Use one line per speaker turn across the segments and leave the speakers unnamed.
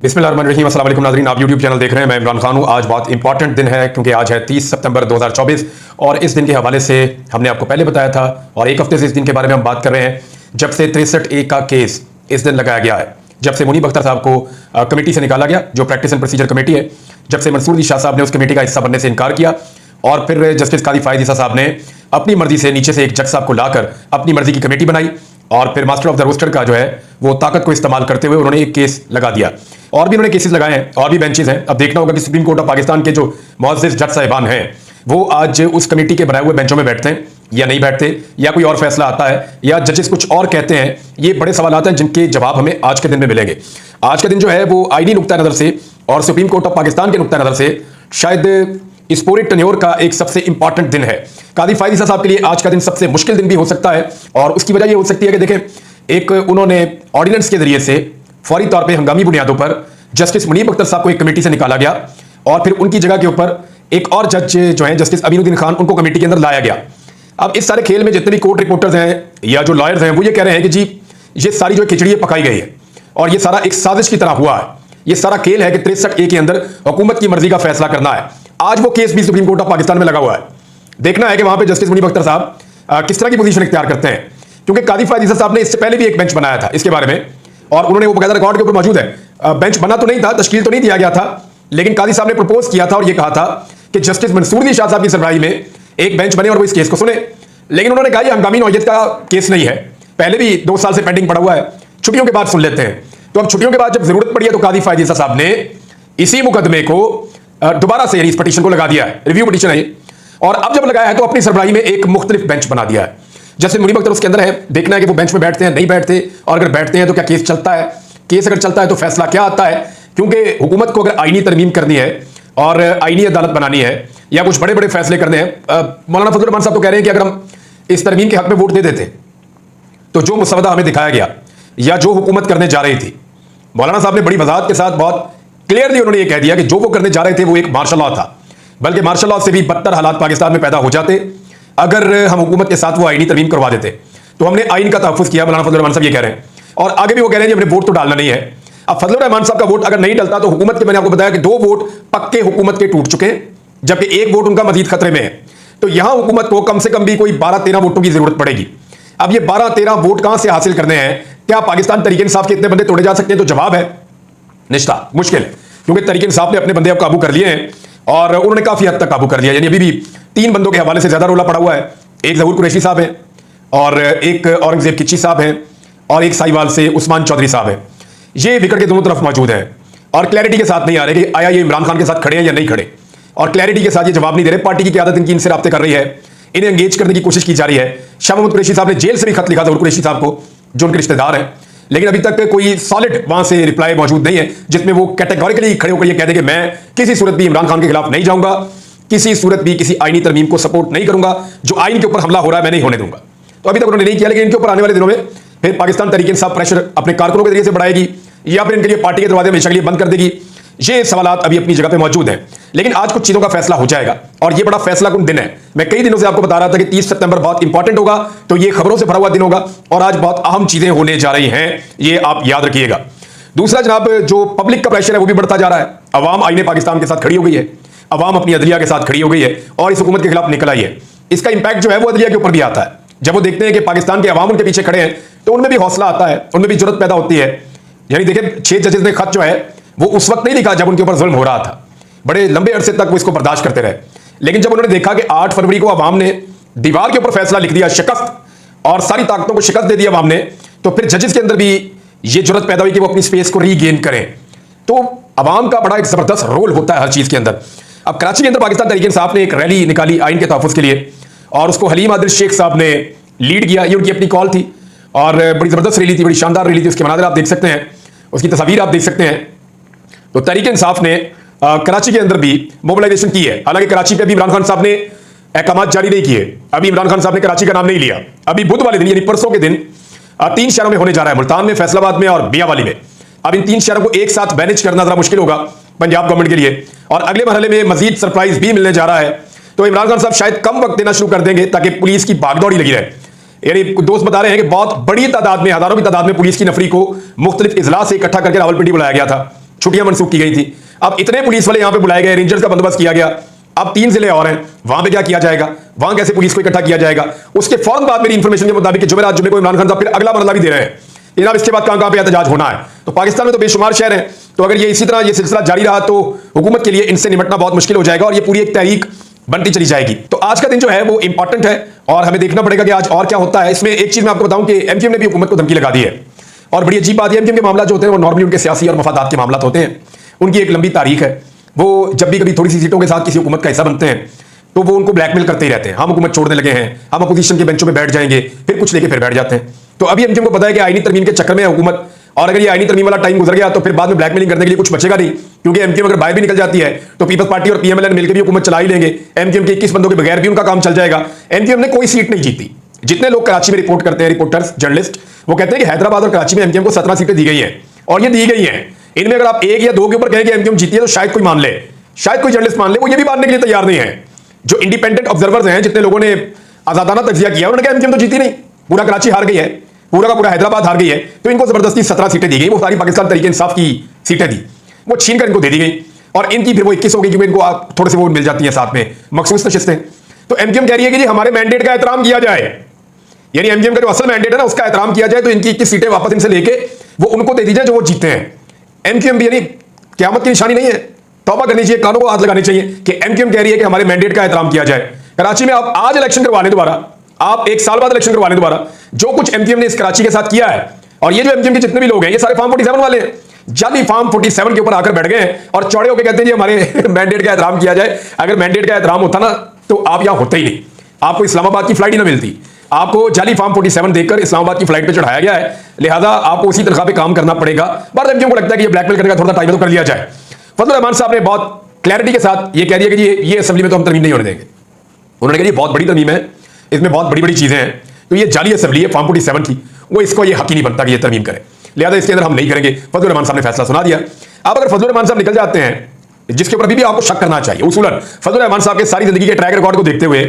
बिस्मिल्लाहिर्रहमानिर्रहीम। अस्सलाम वालेकुम नाज़रीन, आप यूट्यूब चैनल देख रहे हैं। मैं इमरान खान हूँ। आज बहुत इंपॉर्टेंट दिन है क्योंकि आज है 30 सितंबर 2024 और इस दिन के हवाले से हमने आपको पहले बताया था और एक हफ्ते से इस दिन के बारे में हम बात कर रहे हैं जब से 63A का केस इस दिन लगाया गया है, जब से मुनीब अख्तर साहब को कमेटी से निकाला गया, जो प्रैक्टिस एंड प्रोसीजर कमेटी है, जब से मंसूर अली शाह साहब ने उस कमेटी का हिस्सा बनने से इनकार किया और फिर जस्टिस कादी फायद ईसा साहब ने अपनी मर्जी से नीचे से एक जज साहब को लाकर अपनी मर्जी की कमेटी बनाई और फिर मास्टर ऑफ द रोस्टर का जो है वो ताकत को इस्तेमाल करते हुए उन्होंने एक केस लगा दिया। और भी उन्होंने केसेस लगाए हैं और भी बेंचेस हैं। अब देखना होगा कि सुप्रीम कोर्ट ऑफ पाकिस्तान के जो मुअज़्ज़िज़ जज साहिबान हैं वो आज उस कमेटी के बनाए हुए बेंचों में बैठते हैं या नहीं बैठते, या कोई और फैसला आता है या जजेस कुछ और कहते हैं। ये बड़े सवाल हैं जिनके जवाब हमें आज के दिन में मिलेंगे। आज का दिन जो है वो आईनी नुक्ता नज़र से और सुप्रीम कोर्ट ऑफ पाकिस्तान के नुक्ता नज़र से शायद इस पूरे टन्योर का एक सबसे इंपॉर्टेंट दिन है। कादी फायद ईसा साहब के लिए आज का दिन सबसे मुश्किल दिन भी हो सकता है और उसकी वजह यह हो सकती है कि देखें, एक उन्होंने ऑर्डिनेंस के जरिए से फौरी तौर पे हंगामी बुनियादों पर जस्टिस मुनीब अख्तर साहब को एक कमेटी से निकाला गया और फिर उनकी जगह के ऊपर एक और जज जो है जस्टिस अमीनुद्दीन खान, उनको कमेटी के अंदर लाया गया। अब इस सारे खेल में जितने भी कोर्ट रिपोर्टर्स हैं या जो लॉयर्स हैं वो ये कह रहे हैं कि जी ये सारी जो खिचड़ी पकाई गई है और ये सारा एक साजिश की तरह हुआ है। ये सारा खेल है कि 63A के अंदर हुकूमत की मर्जी का फैसला करना है। आज वो केस भी सुप्रीम कोर्ट ऑफ पाकिस्तान में लगा हुआ है। देखना है कि वहां पे जस्टिस मुनीब अख्तर साहब किस तरह की पोजीशन इख्तियार करते हैं, क्योंकि कादी फायद ईसा साहब ने इससे पहले भी एक बेंच बनाया था इसके बारे में और उन्होंने वो बकायदा रिकॉर्ड के ऊपर मौजूद है। बेंच बना तो नहीं था, तश्कील तो नहीं दिया गया था, लेकिन कादी साहब ने प्रपोज किया था और ये कहा था कि जस्टिस मंसूर अली शाह साहब की सरबराही में एक बेंच बने और वो इस केस को सुने। लेकिन उन्होंने कहा यह हंगामी नौयत का केस नहीं है, पहले भी 2 साल से पेंडिंग पड़ा हुआ है, छुट्टियों के बाद सुन लेते हैं। तो अब छुट्टियों के बाद जब जरूरत पड़ी है तो कादी फायद ईसा साहब ने इसी मुकदमे को दोबारा से इस पिटीशन को लगा दिया है, रिव्यू पिटीशन है ये, और अब जब लगाया है तो अपनी सरबराही में एक मुख्तलिफ बेंच बना दिया है। जैसे मुनीब अख्तर उसके अंदर है, देखना है कि वो बेंच में बैठते हैं नहीं बैठते, और अगर बैठते हैं तो क्या केस चलता है, केस अगर चलता है तो फैसला क्या आता है। क्योंकि हुकूमत को अगर आईनी तरमीम करनी है और आईनी अदालत बनानी है या कुछ बड़े बड़े फैसले करने हैं, मौलाना फजलुर रहमान साहब तो कह रहे हैं कि अगर हम इस तरमीम के हक में वोट दे देते तो जो मुसवदा हमें दिखाया गया या जो हुकूमत करने जा रही थी, मौलाना साहब ने बड़ी वजाहत के साथ बहुत क्लियरली उन्होंने ये कह दिया कि जो वो करने जा रहे थे वो एक मार्शल लॉ था, बल्कि मार्शल लॉ से भी बदतर हालात पाकिस्तान में पैदा हो जाते अगर हम हुकूमत के साथ वो आईनी तरमीम करवा देते। तो हमने आइन का तहफ़्फ़ुज़ किया, मौलाना फजलुर रहमान साहब ये कह रहे हैं, और आगे भी वो कह रहे हैं कि हमने वोट तो डालना नहीं है। अब फजलुर रहमान साहब का वोट अगर नहीं डलता तो हुकूमत के, मैंने आपको बताया कि 2 वोट पक्के हुकूमत के टूट चुके हैं, जबकि 1 वोट उनका मजीद खतरे में है। तो यहां हुकूमत को कम से कम भी कोई 12-13 वोटों की जरूरत पड़ेगी। अब ये 12-13 वोट कहां से हासिल करने हैं? क्या पाकिस्तान तरीके इंसाफ के इतने बंदे तोड़े जा सकते हैं? तो जवाब है निश्ता मुश्किल, क्योंकि तरीके इंसाफ ने अपने बंदे अब काबू कर लिए हैं और उन्होंने काफी हद तक काबू कर लिया। यानी अभी भी 3 बंदों के हवाले से ज्यादा रोला पड़ा हुआ है। एक ज़हूर कुरैशी साहब हैं और एक औरंगजेब किच्ची साहब हैं और एक साहिवाल से उस्मान चौधरी साहब हैं। ये विकेट के दोनों तरफ मौजूद हैं और क्लैरिटी के साथ नहीं आ रहे कि आया ये इमरान खान के साथ खड़े हैं या नहीं खड़े, और क्लैरिटी के साथ ये जवाब नहीं दे रहे। पार्टी की क़यादत इनकी इनसे राब्ते कर रही है, इन्हें एंगेज करने की कोशिश की जा रही है। शाह महमूद कुरैशी साहब ने जेल से भी खत लिखा ज़हूर कुरैशी साहब को, जो उनके रिश्तेदार हैं, लेकिन अभी तक कोई सॉलिड वहां से रिप्लाई मौजूद नहीं है जिसमें वो कैटेगोरिकली खड़े होकर ये कह दे कि मैं किसी सूरत भी इमरान खान के खिलाफ नहीं जाऊंगा, किसी सूरत भी किसी आईनी तरमीम को सपोर्ट नहीं करूंगा, जो आइन के ऊपर हमला हो रहा है मैं नहीं होने दूंगा। तो अभी तक उन्होंने नहीं किया, लेकिन इनके ऊपर आने वाले दिनों में फिर पाकिस्तान तरीके इंसाफ प्रेशर अपने कारकुनों के जरिए से बढ़ाएगी या फिर इनके लिए पार्टी के दरवाजे हमेशा के लिए बंद कर देगी। ये सवालात अभी अपनी जगह पे मौजूद हैं, लेकिन आज कुछ चीजों का फैसला हो जाएगा और ये बड़ा फैसला कुन दिन है। मैं कई दिनों से आपको बता रहा था कि 30 सितंबर बहुत इंपॉर्टेंट होगा, तो ये खबरों से भरा हुआ दिन होगा और आज बहुत अहम चीजें होने जा रही हैं, ये आप याद रखिएगा। दूसरा जनाब, जो पब्लिक का प्रेशर है वो भी बढ़ता जा रहा है। अवाम आईने पाकिस्तान के साथ खड़ी हो गई है, अवाम अपनी अदलिया के साथ खड़ी हो गई है और इस हुकूमत के खिलाफ निकल आई है। इसका इंपैक्ट जो है वो अदलिया के ऊपर भी आता है। जब वो देखते हैं कि पाकिस्तान के अवाम उनके पीछे खड़े हैं तो उनमें भी हौसला आता है, उनमें भी जरूरत पैदा होती है। यानी देखिए 6 जजेस ने खत जो है वो उस वक्त नहीं लिखा जब उनके ऊपर जुल्म हो रहा था, बड़े लंबे अरसे तक वो इसको बर्दाश्त करते रहे, लेकिन जब उन्होंने देखा कि 8 फरवरी को अवाम ने दीवार के ऊपर फैसला लिख दिया, शिकस्त और सारी ताकतों को शिकस्त दे दी अवाम ने, तो फिर जजेस के अंदर भी ये जरूरत पैदा हुई कि वो अपनी स्पेस को रीगेन करें। तो अवाम का बड़ा एक जबरदस्त रोल होता है हर चीज के अंदर। अब कराची के अंदर पाकिस्तान तहरीक इंसाफ ने एक रैली निकाली आइन के तहफ़्फ़ुज़ के लिए और उसको हलीम आदिल शेख साहब ने लीड किया। ये उनकी अपनी कॉल थी और बड़ी जबरदस्त रैली थी, बड़ी शानदार रैली थी। उसके मनाज़िर आप देख सकते हैं, उसकी तस्वीर आप देख सकते हैं। तो तहरीक इंसाफ ने कराची के अंदर भी मोबिलाइजेशन की है। हालांकि कराची पे अभी इमरान खान साहब ने अहकाम जारी नहीं किए, अभी इमरान खान साहब ने कराची का नाम नहीं लिया। अभी बुध वाले दिन यानी परसों के दिन 3 शहरों में होने जा रहा है, मुल्तान में, फैसलाबाद में और मियांवाली में। अब इन 3 शहरों को एक साथ मैनेज करना जरा मुश्किल होगा पंजाब गवर्नमेंट के लिए और अगले मरहले में मजीद सरप्राइज भी मिलने जा रहा है। तो इमरान खान साहब शायद कम वक्त देना शुरू कर देंगे ताकि पुलिस की भागदौड़ी लगी रहे। यानी दोस्त बता रहे हैं कि बहुत बड़ी तादाद में, हजारों की तादाद में पुलिस की नफरी को मुख्तलिफ इजलास से इकट्ठा करके रावलपिंडी बुलाया गया था छुट्टियां मनसूख की गई थी। अब इतने पुलिस वाले यहां पे बुलाए गए, रेंजर्स का बंदोबस्त किया गया। अब 3 जिले और हैं, वहां पे क्या किया जाएगा, वहां कैसे पुलिस को इकट्ठा किया जाएगा। उसके फौरन बाद मेरी इंफॉर्मेशन के मुताबिक जुमेरात जुमे को इमरान खान साहब फिर अगला मरला भी दे रहे हैं। जनाब इसके बाद कहां पे एहतजाज होना है। तो पाकिस्तान में तो बेशुमार शहर हैं, तो अगर ये इसी तरह ये सिलसिला जारी रहा तो हुकूमत के लिए इनसे निपटना बहुत मुश्किल हो जाएगा और ये पूरी एक तहरीक बनती चली जाएगी। तो आज का दिन जो है वो इंपॉर्टेंट है और हमें देखना पड़ेगा कि आज और क्या होता है। इसमें एक चीज मैं आपको बताऊं कि एमक्यूएम ने भी हुकूमत को धमकी लगा दी है और बड़ी अजीब बात है, एमक्यूएम के मामला जो होते हैं वो नॉर्मली उनके सियासी और मफादात के मामला होते हैं। उनकी एक लंबी तारीख है, वो जब भी कभी थोड़ी सी सीटों के साथ किसी हुकूमत का हिस्सा बनते हैं तो वो उनको ब्लैकमेल करते ही रहते हैं। हम हुकूमत छोड़ने लगे हैं, हम अपोजिशन के बेंचों पे बैठ जाएंगे, फिर कुछ लेके फिर बैठ जाते हैं। तो अभी एमक्यूएम को पता है कि आईनी तरमीम के चक्कर में है हुकूमत, और अगर ये आईनी तरमीम वाला टाइम गुजर गया तो फिर बाद में ब्लैकमेलिंग करने के लिए कुछ बचेगा नहीं, क्योंकि एमक्यूएम अगर बाहर भी निकल जाती है तो पीपल्स पार्टी और पीएमएलएन मिलकर भी हुकूमत चला ही लेंगे। एमक्यूएम के 21 बंदों के बगैर भी उनका काम चल जाएगा। एमक्यूएम ने कोई सीट नहीं जीती। जितने लोग कराची में रिपोर्ट करते हैं, रिपोर्टर्स, जर्नलिस्ट, वो कहते हैं कि हैदराबाद और कराची में एमक्यूएम को 17 सीटें दी गई हैं और ये दी गई हैं। इनमें अगर आप 1 या 2 के ऊपर कहें कि एमक्यूएम जीती है तो शायद कोई मान ले, शायद कोई जर्नलिस्ट मान ले, वो ये भी मानने के लिए तैयार नहीं है। जो इंडिपेंडेंट ऑब्जर्वर्स हैं, जितने लोगों ने आजादाना तज्जिया किया, उन्होंने कहा एमक्यूएम तो जीती नहीं, पूरा कराची हार गई है, पूरा का पूरा हैदराबाद हार गई है, तो इनको जबरदस्ती 17 सीटें दी गई। वो सारी पाकिस्तान तरीके इंसाफ की सीटें दी, वो छीन कर इनको दे दी गई और इनकी फिर वो 21 हो गई, क्योंकि इनको थोड़े से वो मिल जाती हैं साथ में मखसूस नशिस्तें। तो एमक्यूएम कह रही है कि जी हमारे मैंडेट का एहतराम किया जाए, यानी एमक्यूएम का जो असल मैंडेट है ना उसका एहतराम किया जाए, तो इनकी 21 सीटें वापस इनसे लेके वो उनको दे दी जाए जो वो जीते हैं। एमक्यूएम भी यानी क्यामत की निशानी नहीं है, तौबा करनी चाहिए, कानों को हाथ लगानी चाहिए कि एमक्यूएम कह रही है कि हमारे मैंडेट का एहतराम किया जाए। कराची में आप आज इलेक्शन करवाने दोबारा, आप 1 साल बाद इलेक्शन करवाने दोबारा, जो कुछ एमक्यूएम ने इस कराची के साथ किया है, और ये जो एमक्यूएम के जितने भी लोग हैं ये सारे फॉर्म 47 वाले हैं, जाली फॉर्म 47 के ऊपर आकर बैठ गए हैं और चौड़े होकर कहते हैं जी हमारे मैंडेट का एहतराम किया जाए। अगर मैंडेट का एहतराम होता ना तो आप यहां होते ही नहीं, आपको इस्लामाबाद की फ्लाइट ही ना मिलती। आपको जाली फॉर्म 47 देखकर इस्लामाबाद की फ्लाइट पे चढ़ाया गया है, लिहाजा आपको उसी तनख्वाह पे काम करना पड़ेगा। बार एमक्यूएम को लगता है कि ये ब्लैकमेल करने का थोड़ा टाइम तो कर लिया जाए। फजलुर रहमान साहब ने बहुत क्लैरिटी के साथ ये कह दिया कि ये असेंबली में तो हम तरमीम नहीं होने देंगे। उन्होंने कहा ये बहुत बड़ी तरमीम है, इसमें बहुत बड़ी बड़ी चीजें हैं, तो ये जाली असेंबली है फॉर्म 47 की, वो इसको ये हक ही नहीं बनता कि ये तरमीम करे, लिहाजा इसके अंदर हम नहीं करेंगे। फजलुर रहमान साहब ने फैसला सुना दिया। अब अगर फजलुर रहमान साहब निकल जाते हैं, जिसके ऊपर भी आपको शक करना चाहिए, उसूलन फजलुर रहमान साहब के सारी जिंदगी के ट्रैक रिकॉर्ड को देखते हुए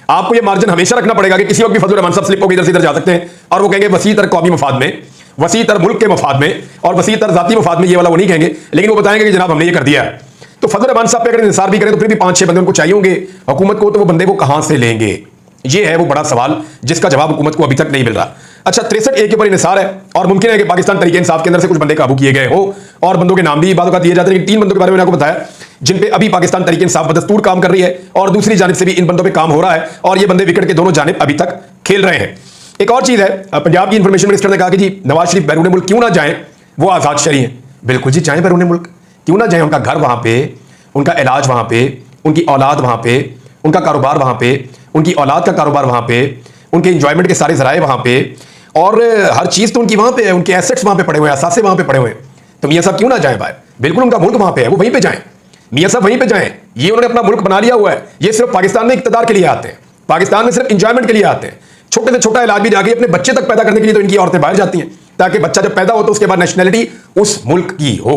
आपको ये मार्जिन हमेशा रखना पड़ेगा कि किसी वक्त भी फजलुर रहमान साहब स्लिप होकर इधर से इधर जा सकते हैं और वो कहेंगे वसी तर कौमी मफाद में, वसी तर मुल्क के मफाद में और वसी तर जाती मफाद में, ये वाला वो नहीं कहेंगे, लेकिन वो बताएंगे कि जनाब हमने ये कर दिया है। तो फजलुर रहमान साहब पे अगर इंसार भी करें तो फिर भी 5-6 बंदे उनको चाहिए होंगे हुकूमत को, तो वो बंदे वो कहां से लेंगे? ये है वो बड़ा सवाल जिसका जवाब हुकूमत को अभी तक नहीं मिल रहा। अच्छा 63A के ऊपर इंसार है और मुमकिन है कि पाकिस्तान तरीके इंसाफ के अंदर से कुछ बंदे काबू किए गए हो और बंदों के नाम भी बातों का दिए जाते हैं, लेकिन 3 बंदों के बारे में आपको बताया जिन पे अभी पाकिस्तान तरीके इंसाफ बदस्तूर काम कर रही है और दूसरी जानिब से भी इन बंदों पे काम हो रहा है और ये बंदे विकेट के दोनों जानिब अभी तक खेल रहे हैं। एक और चीज है, पंजाब की इंफॉर्मेशन मिनिस्टर ने कहा कि जी नवाज शरीफ बैरून मुल्क क्यों ना जाएं, वो आजाद शहरी हैं। बिल्कुल जी जाएं बैरून मुल्क, क्यों ना जाएं, उनका घर वहां पे, उनका इलाज वहां पे, उनकी औलाद वहां पे, उनका कारोबार वहां पे, उनकी औलाद का कारोबार वहां पे, उनके इंजॉयमेंट के सारे जराए वहां पे और हर चीज तो उनकी वहां पे है, उनके एसेट्स वहां पे पड़े हुए हैं, असासे वहां पे पड़े हुए हैं। तो मियां साहब क्यों ना जाएं बाहर, बिल्कुल उनका मुल्क वहां पे है, वो वहीं पे जाएं, मियां साहब वहीं पे जाएं। ये उन्होंने अपना मुल्क बना लिया हुआ है, ये सिर्फ पाकिस्तान में इक्तदार के लिए आते हैं, पाकिस्तान में सिर्फ इंजॉयमेंट के लिए आते हैं। छोटे से छोटा इलाज भी जाके अपने बच्चे तक पैदा करने के लिए तो इनकी औरतें बाहर जाती हैं, ताकि बच्चा जब पैदा हो तो उसके बाद नेशनैलिटी उस मुल्क की हो।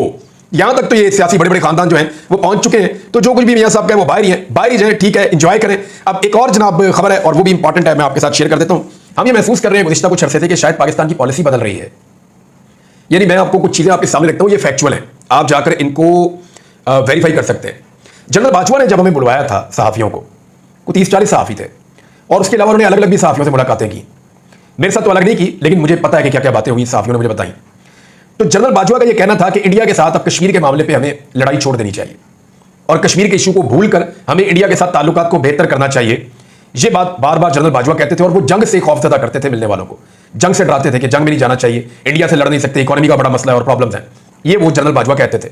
यहां तक तो ये सियासी बड़े बड़े खानदान जो हैं वो पहुंच चुके हैं, तो जो कुछ भी मियां साहब का है वो बाहर ही है, बाहर ही जाए, ठीक है, इंजॉय करें। अब एक और जनाब खबर है और वो भी इंपॉर्टेंट है, मैं आपके साथ शेयर कर देता हूं। हम ये महसूस कर रहे हैं गुज़िश्ता कुछ अरसे से कि शायद पाकिस्तान की पॉलिसी बदल रही है, यानी मैं आपको कुछ चीजें आपके सामने रखता हूं, ये फैक्चुअल है, आप जाकर इनको वेरीफाई कर सकते हैं। जनरल बाजवा ने जब हमें बुलवाया था सहाफियों को 30-40 सहाफी थे और उसके अलावा उन्होंने अलग अलग भी सहाफियों से मुलाकातें की, मेरे साथ तो अलग नहीं की, लेकिन मुझे पता है कि क्या क्या बातें हुई, सहाफियों ने मुझे बताई। तो जनरल बाजवा का यह कहना था कि इंडिया के साथ अब कश्मीर के मामले पे हमें लड़ाई छोड़ देनी चाहिए और कश्मीर के इशू को भूलकर हमें इंडिया के साथ ताल्लुकात को बेहतर करना चाहिए। ये बात बार बार जनरल बाजवा कहते थे और वो जंग से खौफजदा करते थे, मिलने वालों को जंग से डराते थे कि जंग में नहीं जाना चाहिए, इंडिया से लड़ नहीं सकते, इकोनॉमी का बड़ा मसला है और प्रॉब्लम्स हैं, ये वो जनरल बाजवा कहते थे।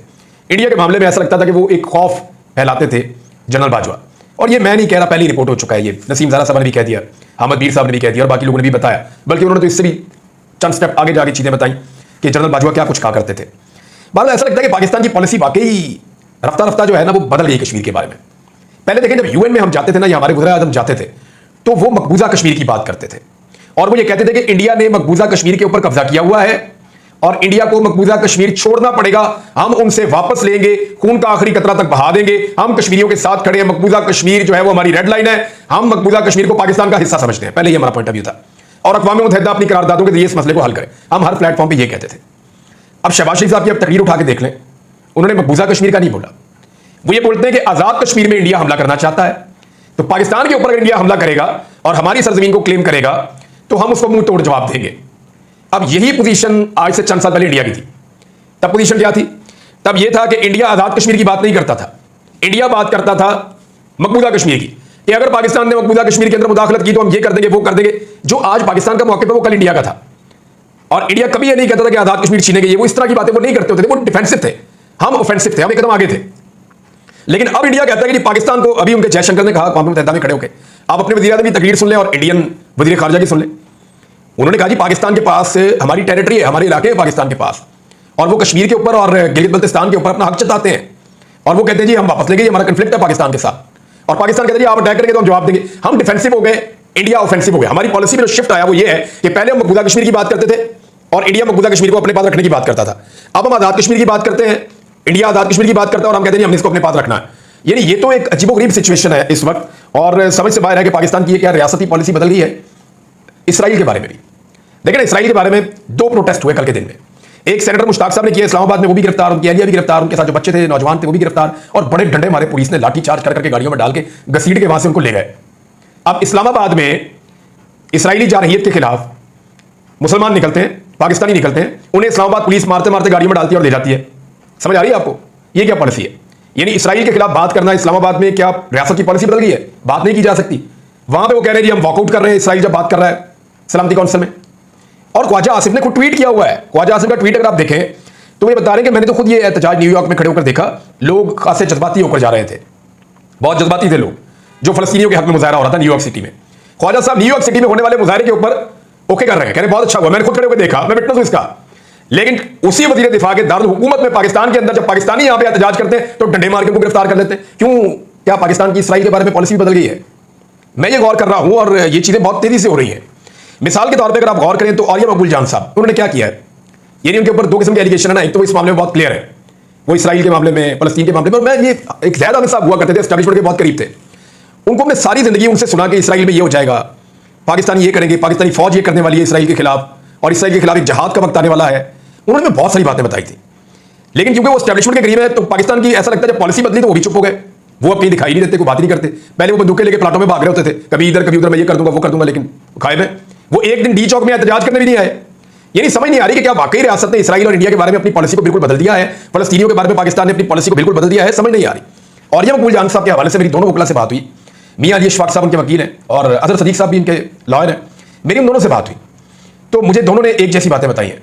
इंडिया के मामले में ऐसा लगता था कि वो एक खौफ फैलाते थे जनरल बाजवा, और ये मैं नहीं कह रहा, पहली रिपोर्ट हो चुका है, ये नसीम ज़ारा साहब ने भी कह दिया, अहमद मीर साहब ने भी कह दिया और बाकी लोगों ने भी बताया, बल्कि उन्होंने तो इससे भी चंद स्टेप आगे जाके चीजें बताई कि जनरल बाजवा क्या कुछ कहा करते थे। बार ऐसा लगता है कि पाकिस्तान की पॉलिसी वाकई रफ्ता रफ्ता जो है ना वो बदल गई कश्मीर के बारे में। पहले देखें जब यूएन में हम जाते थे ना, या हमारे गुजरा आजम जाते थे, तो वो मकबूजा कश्मीर की बात करते थे और वो ये कहते थे कि इंडिया ने मकबूजा कश्मीर के ऊपर कब्जा किया हुआ है और इंडिया को मकबूजा कश्मीर छोड़ना पड़ेगा, हम उनसे वापस लेंगे, खून का आखिरी कतरा तक बहा देंगे, हम कश्मीरियों के साथ खड़े हैं, मकबूजा कश्मीर जो है वो हमारी रेड लाइन है, हम मकबूजा कश्मीर को पाकिस्तान का हिस्सा समझते हैं। पहले ये हमारा पॉइंट ऑफ व्यू था और अक़वाम मुत्तहिदा अपनी करारदादों के जरिए इस मसले को हल करें, हम हर प्लेटफॉर्म पर यह कहते थे। अब शहबाज शरीफ साहब की अब तकरीर उठा के देख लें, उन्होंने मकबूजा कश्मीर का नहीं बोला। वो ये बोलते हैं कि आजाद कश्मीर में इंडिया हमला करना चाहता है, तो पाकिस्तान के ऊपर अगर इंडिया हमला करेगा और हमारी सरजमीन को क्लेम करेगा तो हम उसको मुंह तोड़ जवाब देंगे। अब यही पोजीशन आज से चंद साल पहले इंडिया की थी। तब पोजीशन क्या थी? तब यह था कि इंडिया आजाद कश्मीर की बात नहीं करता था, इंडिया बात करता था मकबूजा कश्मीर की, कि अगर पाकिस्तान ने मकबूजा कश्मीर के अंदर मुदाखलत की तो हम ये कर देंगे, वो कर देंगे। जो आज पाकिस्तान का मौके पर वो कल इंडिया का था। और इंडिया कभी ये नहीं कहता था कि आजाद कश्मीर छीनेंगे, वो इस तरह की बातें वो नहीं करते होते थे, वो डिफेंसिव थे, हम ऑफेंसिव थे, हम एक कदम आगे थे। लेकिन अब इंडिया कहता है कि पाकिस्तान को, अभी उनके जयशंकर ने कहा कौम मुत्तहिदा में खड़े होकर, आप अपने वज़ीर आज़म की तकरीर सुन लें और इंडियन वज़ीर खारजा की सुन लें। उन्होंने कहा जी पाकिस्तान के पास हमारी टेरिटरी है, हमारे इलाके हैं पाकिस्तान के पास, और वो कश्मीर के ऊपर और गिलगित बल्तिस्तान के ऊपर अपना हक जताते हैं, और वो कहते हैं जी हम वापस लेंगे, हमारा कन्फ्लिक्ट है पाकिस्तान के साथ। और पाकिस्तान कहते हैं जी आप अटैक करेंगे तो हम जवाब देंगे। हम डिफेंसिव हो गए, इंडिया ऑफेंसिव हो गया। हमारी पॉलिसी में जो शिफ्ट आया वो ये है कि पहले हम मकबूजा कश्मीर की बात करते थे और इंडिया मकबूजा कश्मीर को अपने पास रखने की बात करता था। अब हम आजाद कश्मीर की बात करते हैं, इंडिया आजाद कश्मीर की बात करता है और हम कहते हैं हमने इसको अपने पास रखना है। यानी ये तो एक अजीबोगरीब सिचुएशन है इस वक्त, और समझ से बाहर है कि पाकिस्तान की क्या रियासती पॉलिसी बदल गई है। इसराइल के बारे में भी देखिए, इसराइल के बारे में 2 प्रोटेस्ट हुए कल के दिन में। एक सेनेटर मुश्ताक साहब ने किया इस्लामाबाद में, वो भी गिरफ्तार, उनकी अहलिया भी गिरफ्तार, उनके साथ जो बच्चे थे, नौजवान थे, वो भी गिरफ्तार, और बड़े डंडे मारे पुलिस ने, लाठी चार्ज कर करके गाड़ियों में डाल के घसीट के वहां से उनको ले गए। अब इस्लामाबाद में इसराइली जारहियत के खिलाफ मुसलमान निकलते हैं, पाकिस्तानी निकलते हैं, उन्हें इस्लामाबाद पुलिस मारते मारते गाड़ियों में डालती है और ले जाती है। समझ आ रही है आपको? ये क्या पॉलिसी है? यानी इसराइल के खिलाफ बात करना इस्लामाबाद में क्या रियासत की पॉलिसी बदल गई है? बात नहीं की जा सकती। वहां पे वो कह रहे हैं जी हम वॉकआउट कर रहे हैं, इसराइल जब बात कर रहा है सलामती काउंसिल में। और ख्वाजा आसिफ ने खुद ट्वीट किया हुआ है। ख्वाजा आसिफ का ट्वीट अगर आप देखें तो ये बता रहे हैं कि मैंने तो खुद ये एहतजाज न्यूयॉर्क में खड़े होकर देखा, लोग खासे जज्बाती होकर जा रहे थे, बहुत जज्बाती थे लोग, जो फलस्तीनियों के हक में मुजाहरा हो रहा था न्यूयॉर्क सिटी में। ख्वाजा साहब न्यूयॉर्क सिटी में होने वाले मुजाहरे के ऊपर ओके कर रहे हैं, कह रहे बहुत अच्छा हुआ, मैंने खुद खड़े होकर देखा, मैं विटनेस हूं इसका। लेकिन उसी वजीर दिफा के दारुल हुकूमत में पाकिस्तान के अंदर जब पाकिस्तानी यहां पे एहतजाज करते हैं तो डंडे मार के उनको गिरफ्तार कर लेते हैं। क्यों? क्या पाकिस्तान की इसराइल के बारे में पॉलिसी बदल गई है? मैं ये गौर कर रहा हूं और ये चीजें बहुत तेजी से हो रही हैं। मिसाल के तौर पर अगर आप गौर करें तो आर्या मकबूल जान साहब, उन्होंने क्या किया है? यानी उनके ऊपर 2 किस्म के एलिगेशन है ना। एक तो इस मामले में बहुत क्लियर है, वो इसराइल के मामले में, फलस्तीन के मामले में। और मैं ये एक ज़ैद आमिर साहब हुआ करते थे, एस्टैब्लिशमेंट के बहुत करीब थे, उनको हमने सारी जिंदगी उनसे सुना कि इसराइल में ये हो जाएगा, पाकिस्तानी ये करेंगे, पाकिस्तानी फौज ये करने वाली है इसराइल के खिलाफ, और इसराइल के खिलाफ एक जहाद का वक्त आने वाला है। उन्होंने बहुत सारी बातें बताई थी, लेकिन क्योंकि वो एस्टैब्लिशमेंट के करीब है तो पाकिस्तान की ऐसा लगता है जब पॉलिसी बदली तो वो भी चुप हो गए, वो अब कहीं दिखाई नहीं देते, कोई बात नहीं करते। पहले वो बंदूकें लेके प्लाटों में भाग रहे होते थे, कभी इधर कभी उधर, मैं ये कर दूंगा वो कर दूंगा, लेकिन गायब है। वो एक दिन डी चौक में एहतजाज करने भी नहीं आए। यानी समझ नहीं आ रही कि क्या वाकई रियासत ने इसराइल और इंडिया के बारे में अपनी पॉलिसी को बिल्कुल बदल दिया है, फलस्तीनियों के बारे में पाकिस्तान ने अपनी पॉलिसी को बिल्कुल बदल दिया है, समझ नहीं आ रही। और ये मकबूल जान साहब के हवाले से मेरी दोनों वकला से बात हुई, मियां अली इशफाक साहब उनके वकील हैं और अजहर सदीक साहब भी इनके लॉयर हैं, मेरी उन दोनों से बात हुई तो मुझे दोनों ने एक जैसी बातें बताई हैं।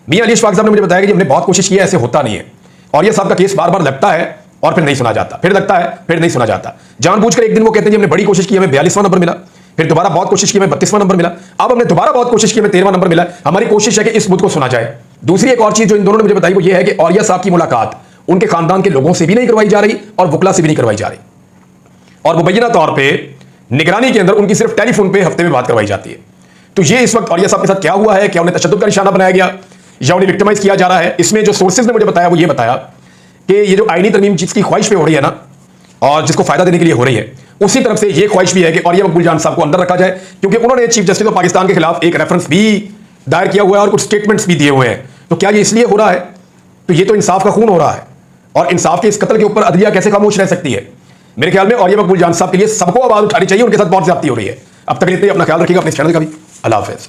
मियां अली इशफाक साहब ने मुझे बताया कि हमने बहुत कोशिश की है, ऐसे होता नहीं है, और ये साहब का केस बार बार लगता है और फिर नहीं सुना जाता, फिर लगता है फिर नहीं सुना जाता। जानबूझकर एक दिन वो कहते हैं हमने बड़ी कोशिश की, हमें 42वां नंबर मिला, फिर दोबारा बहुत कोशिश की, हमें 32वां नंबर मिला, अब हमने दोबारा बहुत कोशिश की, हमें 13वां नंबर मिला। हमारी कोशिश है कि इस मुद्दे को सुना जाए। दूसरी एक और चीज जो इन दोनों ने मुझे बताई वो ये है कि औरिया साहब की मुलाकात उनके खानदान के लोगों से भी नहीं करवाई जा रही और वकला से भी नहीं करवाई जा रही, और मुबैना तौर पर निगरानी के अंदर उनकी सिर्फ टेलीफोन पे हफ्ते में बात करवाई जाती है। तो ये इस वक्त औरिया साहब के साथ क्या हुआ है? क्या उन्हें तशद्दुद का निशाना बनाया गया या उन्हें विक्टिमाइज किया जा रहा है? इसमें जो सोर्सेज ने मुझे बताया वो ये बताया कि ये जो आईनी तरमीम जिसकी ख्वाहिश पे हो रही है ना, और जिसको फायदा देने के लिए हो रही है, उसी तरफ से ये ख्वाहिश भी है कि औरिया मकबूल जान साहब को अंदर रखा जाए, क्योंकि उन्होंने चीफ जस्टिस ऑफ पाकिस्तान के खिलाफ एक रेफरेंस भी दायर किया हुआ है और कुछ स्टेटमेंट्स भी दिए हुए हैं। तो क्या ये इसलिए हो रहा है? तो ये तो इंसाफ का खून हो रहा है, और इंसाफ के इस कत्ल के ऊपर अदलिया कैसे खामोश रह सकती है? मेरे ख्याल में औरिया मकबूल जान साहब के लिए सबको आवाज उठानी चाहिए, उनके साथ बहुत ज्यादती हो रही है। अब तक इतना अपना ख्याल रखिएगा, अपने चैनल का भी। अल्लाह हाफिज़।